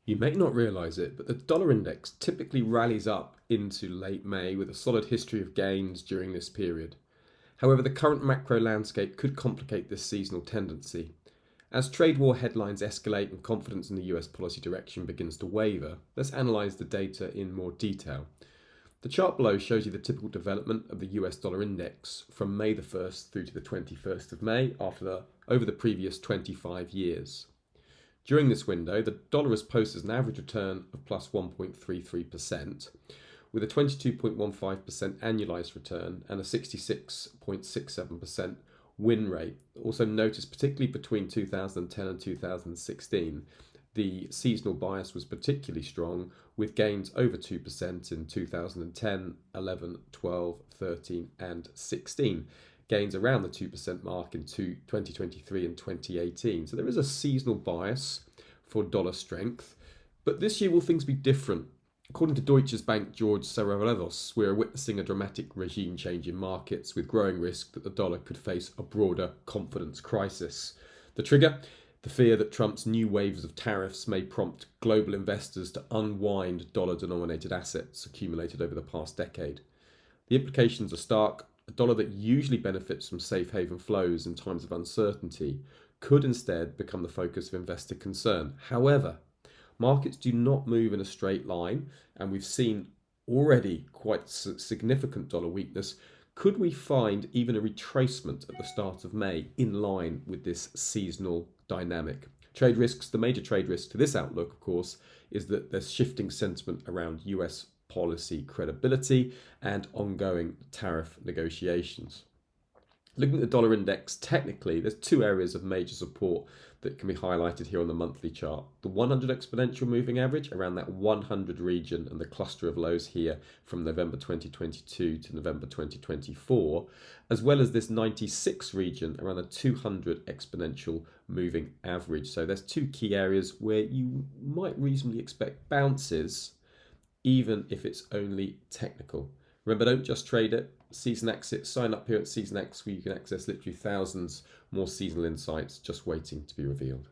You may not realise it, but the dollar index typically rallies up into late May with a solid history of gains during this period. However, the current macro landscape could complicate this seasonal tendency. As trade war headlines escalate and confidence in the US policy direction begins to waver, let's analyse the data in more detail. The chart below shows you the typical development of the US dollar index from May the 1st through to the 21st of May over the previous 25 years. During this window, the dollar has posted an average return of plus 1.33%, with a 22.15% annualized return and a 66.67% win rate. Also notice, particularly between 2010 and 2016, the seasonal bias was particularly strong, with gains over 2% in 2010, 11, 12, 13 and 16. Gains around the 2% mark in 2023 and 2018. So there is a seasonal bias for dollar strength. But this year will things be different? According to Deutsche Bank George Saravalados, we are witnessing a dramatic regime change in markets with growing risk that the dollar could face a broader confidence crisis. The trigger? The fear that Trump's new waves of tariffs may prompt global investors to unwind dollar-denominated assets accumulated over the past decade. The implications are stark. A dollar that usually benefits from safe haven flows in times of uncertainty could instead become the focus of investor concern. However, markets do not move in a straight line, and we've seen already quite significant dollar weakness. Could we find even a retracement at the start of May in line with this seasonal dynamic? Trade risks, the major trade risk to this outlook, of course, is that there's shifting sentiment around US policy credibility and ongoing tariff negotiations. Looking at the dollar index, technically, there's two areas of major support that can be highlighted here on the monthly chart. The 100 exponential moving average around that 100 region and the cluster of lows here from November 2022 to November 2024, as well as this 96 region around the 200 exponential moving average. So there's two key areas where you might reasonably expect bounces, even if it's only technical. Remember, don't just trade it. Seasonax it. Sign up here at Seasonax where you can access literally thousands more seasonal insights just waiting to be revealed.